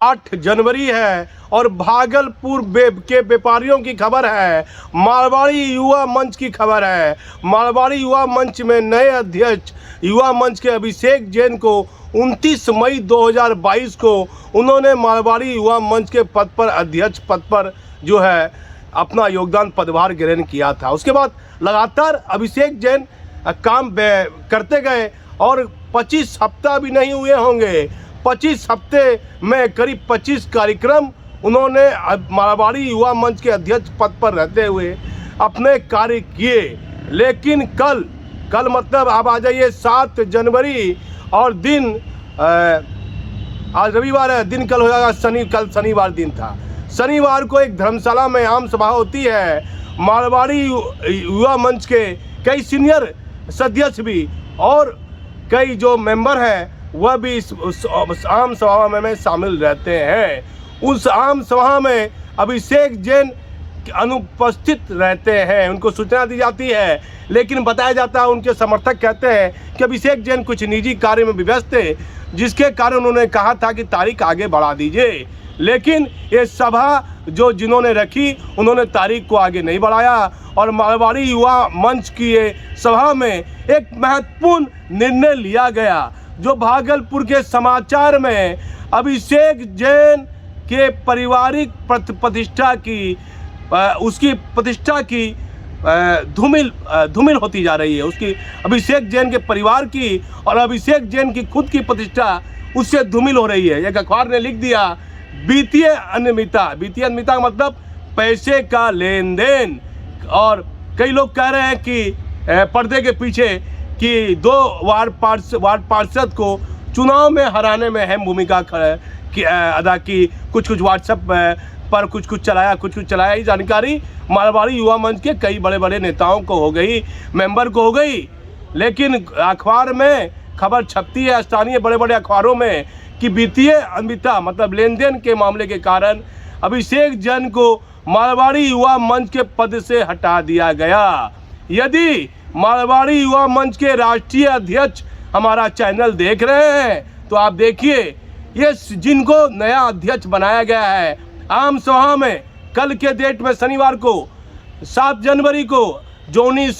8 जनवरी है और भागलपुर के व्यापारियों की खबर है, मारवाड़ी युवा मंच की खबर है। मारवाड़ी युवा मंच में नए अध्यक्ष युवा मंच के अभिषेक जैन को 29 मई 2022 को उन्होंने मारवाड़ी युवा मंच के पद पर, अध्यक्ष पद पर जो है अपना योगदान पदभार ग्रहण किया था। उसके बाद लगातार अभिषेक जैन काम करते गए और 25 हफ्ता भी नहीं हुए होंगे, 25 हफ्ते में करीब 25 कार्यक्रम उन्होंने मारवाड़ी युवा मंच के अध्यक्ष पद पर रहते हुए अपने कार्य किए। लेकिन कल मतलब आप आ जाइए 7 जनवरी और दिन आज रविवार है, दिन कल हो जाएगा कल शनिवार दिन था। शनिवार को एक धर्मशाला में आम सभा होती है। मारवाड़ी युवा मंच के कई सीनियर सदस्य भी और कई जो मेंबर हैं वह भी उस आम सभा में शामिल रहते हैं। उस आम सभा में अभिषेक जैन अनुपस्थित रहते हैं, उनको सूचना दी जाती है, लेकिन बताया जाता है, उनके समर्थक कहते हैं कि अभिषेक जैन कुछ निजी कार्य में व्यस्त थे, जिसके कारण उन्होंने कहा था कि तारीख आगे बढ़ा दीजिए। लेकिन ये सभा जो जिन्होंने रखी उन्होंने तारीख को आगे नहीं बढ़ाया और मारवाड़ी युवा मंच की ये सभा में एक महत्वपूर्ण निर्णय लिया गया, जो भागलपुर के समाचार में अभिषेक जैन के पारिवारिक प्रतिष्ठा की उसकी प्रतिष्ठा की धूमिल होती जा रही है। उसकी अभिषेक जैन के परिवार की और अभिषेक जैन की खुद की प्रतिष्ठा उससे धूमिल हो रही है। एक अखबार ने लिख दिया, वित्तीय अनियमितता का मतलब पैसे का लेन देन। और कई लोग कह रहे हैं कि पर्दे के पीछे कि 2 वार्ड पार्षद को चुनाव में हराने में अहम भूमिका अदा की, कुछ व्हाट्सएप पर कुछ चलाया। ये जानकारी मारवाड़ी युवा मंच के कई बड़े नेताओं को हो गई, मेंबर को हो गई। लेकिन अखबार में खबर छपती है, स्थानीय बड़े अखबारों में, कि वित्तीय अनियमितता मतलब लेन देन के मामले के कारण अभिषेक जैन को मारवाड़ी युवा मंच के पद से हटा दिया गया। यदि मारवाड़ी युवा मंच के राष्ट्रीय अध्यक्ष हमारा चैनल देख रहे हैं तो आप देखिए, ये जिनको नया अध्यक्ष बनाया गया है, आम सभा में कल के डेट में शनिवार को 7 जनवरी को जोनी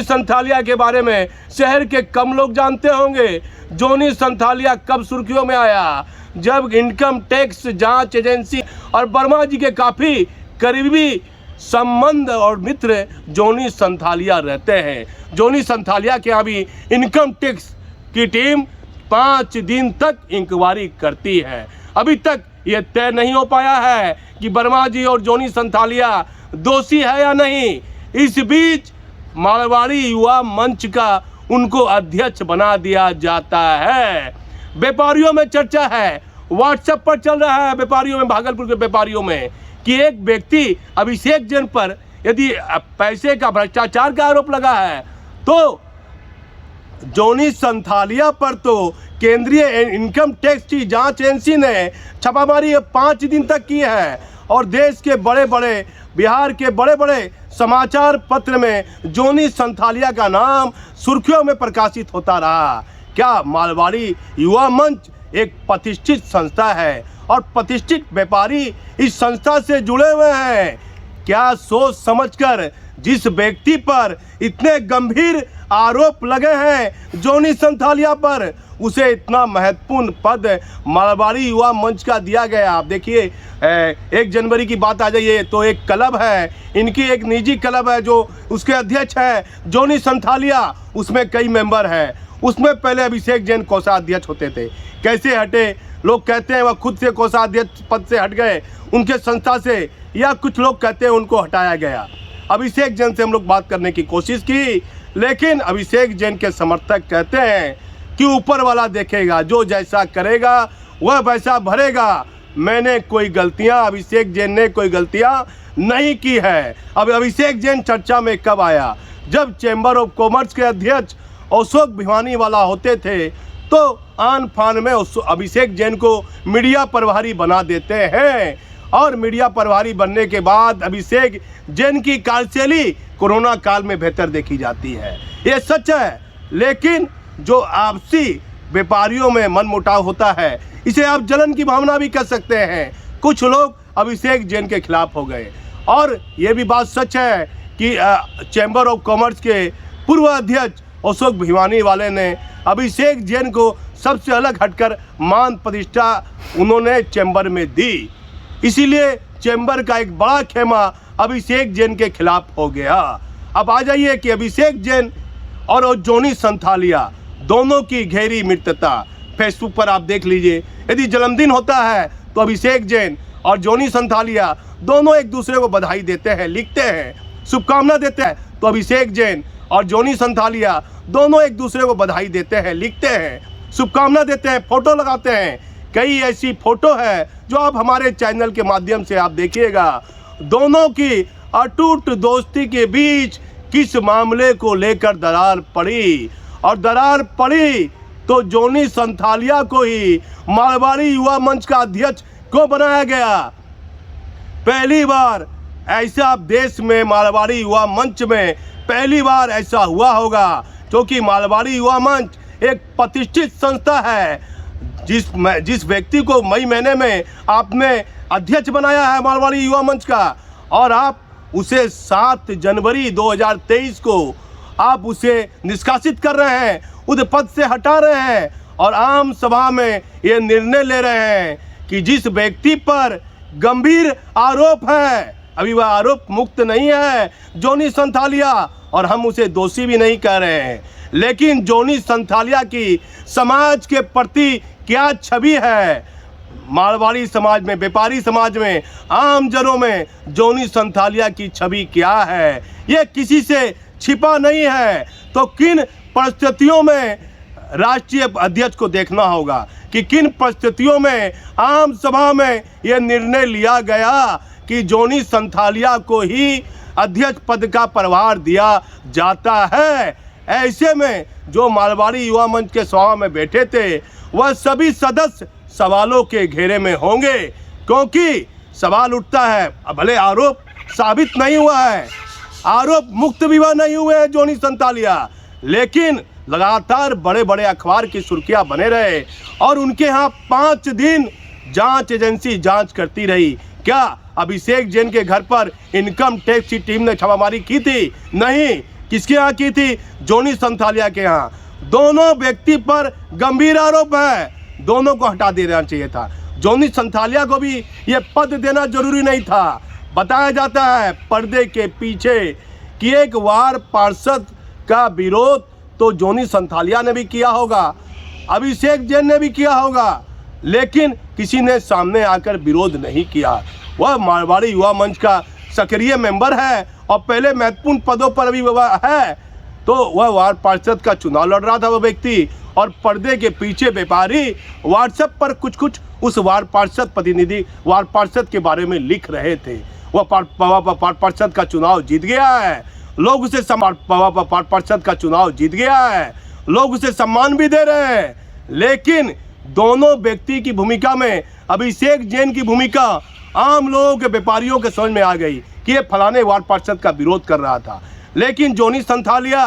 संथालिया के बारे में शहर के कम लोग जानते होंगे। जोनी संथालिया कब सुर्खियों में आया? जब इनकम टैक्स जांच एजेंसी और वर्मा जी के काफ़ी करीबी संबंध और मित्र जोनी संथालिया रहते हैं। जोनी संथालिया के यहाँ भी इनकम टैक्स की टीम 5 दिन तक इंक्वायरी करती है। अभी तक ये तय नहीं हो पाया है कि वर्मा जी और जोनी संथालिया दोषी है या नहीं। इस बीच मारवाड़ी युवा मंच का उनको अध्यक्ष बना दिया जाता है। व्यापारियों में चर्चा है, व्हाट्सएप पर चल रहा है व्यापारियों में, भागलपुर के व्यापारियों में, कि एक व्यक्ति अभिषेक जैन पर यदि पैसे का भ्रष्टाचार का आरोप लगा है तो जोनी संथालिया पर तो केंद्रीय इनकम टैक्स की जांच एजेंसी ने छापामारी 5 दिन तक की है और देश के बिहार के बड़े समाचार पत्र में जोनी संथालिया का नाम सुर्खियों में प्रकाशित होता रहा। क्या मारवाड़ी युवा मंच एक प्रतिष्ठित संस्था है और प्रतिष्ठित व्यापारी इस संस्था से जुड़े हुए हैं? क्या सोच समझकर जिस व्यक्ति पर इतने गंभीर आरोप लगे हैं जोनी संथालिया पर, उसे इतना महत्वपूर्ण पद मारवाड़ी युवा मंच का दिया गया? आप देखिए, 1 जनवरी की बात आ जाइए तो एक क्लब है, इनकी एक निजी क्लब है जो उसके अध्यक्ष है जोनी संथालिया, उसमें कई मेंबर हैं। उसमें पहले अभिषेक जैन कोषाध्यक्ष होते थे, कैसे हटे? लोग कहते हैं वह खुद से कोषाध्यक्ष पद से हट गए उनके संस्था से, या कुछ लोग कहते हैं उनको हटाया गया। अभिषेक जैन से हम लोग बात करने की कोशिश की, लेकिन अभिषेक जैन के समर्थक कहते हैं कि ऊपर वाला देखेगा, जो जैसा करेगा वह वैसा भरेगा। अभिषेक जैन ने कोई गलतियां नहीं की है। अब अभिषेक जैन चर्चा में कब आया? जब चैम्बर ऑफ कॉमर्स के अध्यक्ष अशोक भिवानी वाला होते थे तो आन फान में अभिषेक जैन को मीडिया प्रभारी बना देते हैं और मीडिया प्रभारी बनने के बाद अभिषेक जैन की कार्यशैली कोरोना काल में बेहतर देखी जाती है, ये सच है। लेकिन जो आपसी व्यापारियों में मनमुटाव होता है। इसे आप जलन की भावना भी कह सकते हैं। कुछ लोग अभिषेक जैन के खिलाफ हो गए और ये भी बात सच है कि चैम्बर ऑफ कॉमर्स के पूर्व अध्यक्ष अशोक भिवानी वाले ने अभिषेक जैन को सबसे अलग हटकर मान प्रतिष्ठा उन्होंने चैम्बर में दी। इसीलिए चैम्बर का एक बड़ा खेमा अभिषेक जैन के खिलाफ हो गया। अब आ जाइए कि अभिषेक जैन और जोनी संथालिया दोनों की गहरी मित्रता फेसबुक पर आप देख लीजिए। यदि जन्मदिन होता है तो अभिषेक जैन और जोनी संथालिया दोनों एक दूसरे को बधाई देते हैं, लिखते हैं, शुभकामना देते हैं। तो अभिषेक जैन और जोनी संथालिया दोनों एक दूसरे को बधाई देते हैं, लिखते हैं, शुभकामना देते हैं, फोटो लगाते हैं। कई ऐसी फोटो है जो आप हमारे चैनल के माध्यम से आप देखिएगा। दोनों की अटूट दोस्ती के बीच किस मामले को लेकर दरार पड़ी, और दरार पड़ी तो जोनी संथालिया को ही मारवाड़ी युवा मंच का अध्यक्ष क्यों बनाया गया। पहली बार ऐसा देश में मारवाड़ी युवा मंच में पहली बार ऐसा हुआ होगा, क्योंकि मारवाड़ी युवा मंच एक प्रतिष्ठित संस्था है। जिस व्यक्ति को मई महीने में आपने अध्यक्ष बनाया है मारवाड़ी युवा मंच का, और आप उसे 7 जनवरी 2023 को आप उसे निष्कासित कर रहे हैं, उस पद से हटा रहे हैं और आम सभा में ये निर्णय ले रहे हैं कि जिस व्यक्ति पर गंभीर आरोप है, अभी वह आरोप मुक्त नहीं है, जोनी संथालिया, और हम उसे दोषी भी नहीं कह रहे हैं, लेकिन जोनी संथालिया की समाज के प्रति क्या छवि है, मारवाड़ी समाज में, व्यापारी समाज में, आम जनों में जोनी संथालिया की छवि क्या है, ये किसी से छिपा नहीं है। तो किन परिस्थितियों में राष्ट्रीय अध्यक्ष को देखना होगा कि किन परिस्थितियों में आम सभा में यह निर्णय लिया गया कि जोनी संथालिया को ही अध्यक्ष पद का प्रभार दिया जाता है। ऐसे में जो मारवाड़ी युवा मंच के सभा में बैठे थे वह सभी सदस्य सवालों के घेरे में होंगे, क्योंकि सवाल उठता है, भले आरोप साबित नहीं हुआ है, आरोप मुक्त भी नहीं हुए हैं जोनी संथालिया, लेकिन लगातार बड़े बड़े अखबार की सुर्खियां बने रहे और उनके यहाँ 5 दिन जांच एजेंसी जांच करती रही। क्या अभिषेक जैन के घर पर इनकम टैक्स की टीम ने छापामारी की थी? नहीं। किसके यहाँ की थी? जोनी संथालिया के यहाँ। दोनों व्यक्ति पर गंभीर आरोप है, दोनों को हटा देना चाहिए था। जोनी संथालिया को भी ये पद देना जरूरी नहीं था। बताया जाता है पर्दे के पीछे कि एक वार पार्षद का विरोध तो जोनी संथालिया ने भी किया होगा, अभिषेक जैन ने भी किया होगा, लेकिन किसी ने सामने आकर विरोध नहीं किया। वह मारवाड़ी युवा मंच का सक्रिय मेंबर है और पहले महत्वपूर्ण पदों पर भी वह है। तो वह वार्ड पार्षद का चुनाव लड़ रहा था वह व्यक्ति, और पर्दे के पीछे व्यापारी व्हाट्सएप पर कुछ उस वार्ड पार्षद प्रतिनिधि वार्ड पार्षद के बारे में लिख रहे थे। वह वार्ड पार्षद का चुनाव जीत गया है, लोग उसे वार्ड पार्षद का चुनाव जीत गया है, लोग उसे सम्मान भी दे रहे हैं। लेकिन दोनों व्यक्ति की भूमिका में अभिषेक जैन की भूमिका आम लोगों के व्यापारियों के समझ में आ गई कि ये फलाने वार्ड पार्षद का विरोध कर रहा था। लेकिन जोनी संथालिया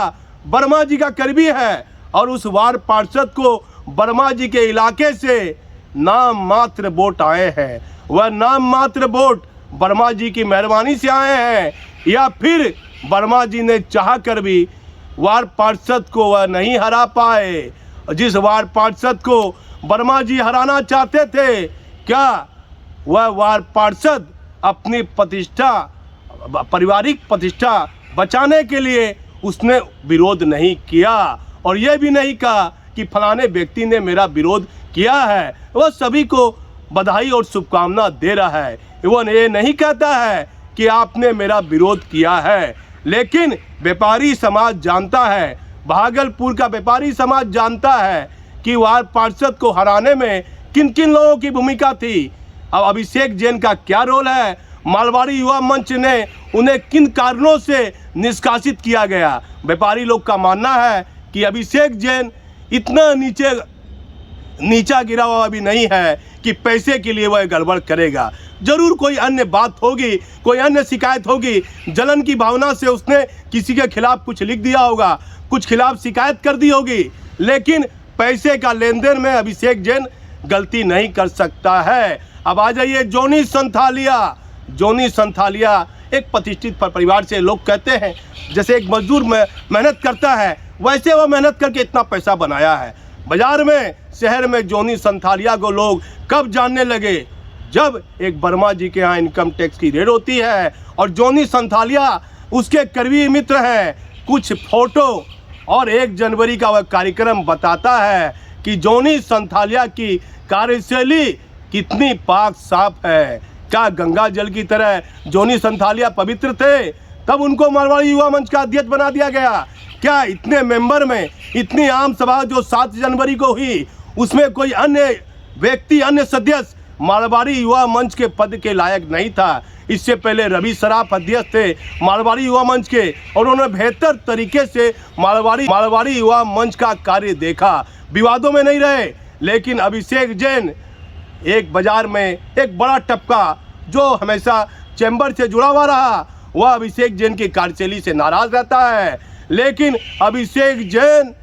वर्मा जी का करीबी है और उस वार्ड पार्षद को वर्मा जी के इलाके से नाम मात्र वोट आए हैं। वह नाम मात्र वोट वर्मा जी की मेहरबानी से आए हैं, या फिर वर्मा जी ने चाह कर भी वार्ड पार्षद को वह नहीं हरा पाए। जिस वार्ड पार्षद को वर्मा जी हराना चाहते थे, क्या वह वार्ड पार्षद अपनी प्रतिष्ठा, पारिवारिक प्रतिष्ठा बचाने के लिए उसने विरोध नहीं किया और यह भी नहीं कहा कि फलाने व्यक्ति ने मेरा विरोध किया है। वह सभी को बधाई और शुभकामना दे रहा है। वह ये नहीं कहता है कि आपने मेरा विरोध किया है। लेकिन व्यापारी समाज जानता है, भागलपुर का व्यापारी समाज जानता है कि वार्ड पार्षद को हराने में किन किन लोगों की भूमिका थी। अब अभिषेक जैन का क्या रोल है, मारवाड़ी युवा मंच ने उन्हें किन कारणों से निष्कासित किया गया। व्यापारी लोग का मानना है कि अभिषेक जैन इतना नीचा गिरा हुआ भी नहीं है कि पैसे के लिए वह गड़बड़ करेगा। जरूर कोई अन्य बात होगी, कोई अन्य शिकायत होगी, जलन की भावना से उसने किसी के खिलाफ कुछ लिख दिया होगा, कुछ खिलाफ शिकायत कर दी होगी। लेकिन पैसे का लेन देन में अभिषेक जैन गलती नहीं कर सकता है। अब आ जाइए जोनी संथालिया। जोनी संथालिया एक प्रतिष्ठित परिवार से, लोग कहते हैं जैसे एक मजदूर में मेहनत करता है वैसे वो मेहनत करके इतना पैसा बनाया है। बाजार में, शहर में जोनी संथालिया को लोग कब जानने लगे, जब एक वर्मा जी के यहाँ इनकम टैक्स की रेड होती है और जोनी संथालिया उसके करीबी मित्र हैं। कुछ फोटो और 1 जनवरी का वह कार्यक्रम बताता है कि जोनी संथालिया की कार्यशैली कितनी पाक साफ है। क्या गंगा जल की तरह जोनी संथालिया पवित्र थे? तब उनको मारवाड़ी युवा मंच का अध्यक्ष बना दिया गया। क्या इतने मेंबर में इतनी आम सभा जो 7 जनवरी को हुई उसमें कोई अन्य व्यक्ति, अन्य सदस्य मारवाड़ी युवा मंच के पद के लायक नहीं था? इससे पहले रवि सराफ अध्यक्ष थे मारवाड़ी युवा मंच के और उन्होंने बेहतर तरीके से मारवाड़ी युवा मंच का कार्य देखा, विवादों में नहीं रहे। लेकिन अभिषेक जैन एक बाजार में एक बड़ा टपका जो हमेशा चैम्बर से जुड़ा हुआ रहा, वह अभिषेक जैन की कार्यशैली से नाराज रहता है। लेकिन अभिषेक जैन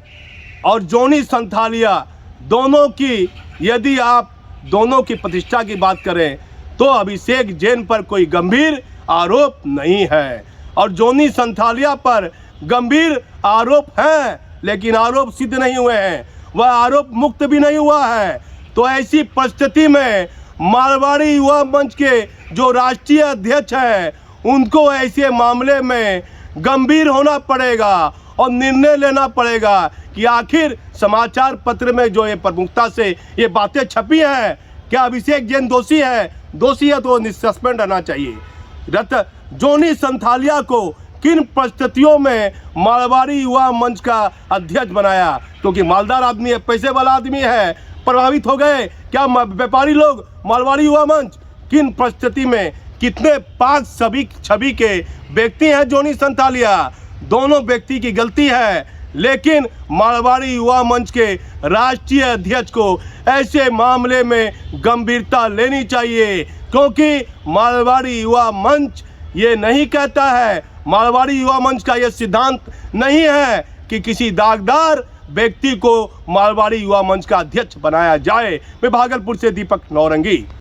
और जोनी संथालिया दोनों की, यदि आप दोनों की प्रतिष्ठा की बात करें तो अभिषेक जैन पर कोई गंभीर आरोप नहीं है और जोनी संथालिया पर गंभीर आरोप हैं, लेकिन आरोप सिद्ध नहीं हुए हैं, वह आरोप मुक्त भी नहीं हुआ है। तो ऐसी परिस्थिति में मारवाड़ी युवा मंच के जो राष्ट्रीय अध्यक्ष हैं उनको ऐसे मामले में गंभीर होना पड़ेगा और निर्णय लेना पड़ेगा कि आखिर समाचार पत्र में जो ये प्रमुखता से ये बातें छपी हैं, क्या अभिषेक जैन दोषी है? दोषी है तो सस्पेंड रहना चाहिए। जोनी संथालिया को किन परिस्थितियों में मारवाड़ी युवा मंच का अध्यक्ष बनाया? क्योंकि मालदार आदमी है, पैसे वाला आदमी है, प्रभावित हो गए। क्या व्यापारी लोग मारवाड़ी युवा मंच किन परिस्थिति में, कितने पाक छवि के व्यक्ति हैं जोनी संथालिया? दोनों व्यक्ति की गलती है, लेकिन मारवाड़ी युवा मंच के राष्ट्रीय अध्यक्ष को ऐसे मामले में गंभीरता लेनी चाहिए, क्योंकि मारवाड़ी युवा मंच ये नहीं कहता है, मारवाड़ी युवा मंच का ये सिद्धांत नहीं है कि किसी दागदार व्यक्ति को मारवाड़ी युवा मंच का अध्यक्ष बनाया जाए। मैं भागलपुर से दीपक नौरंगी।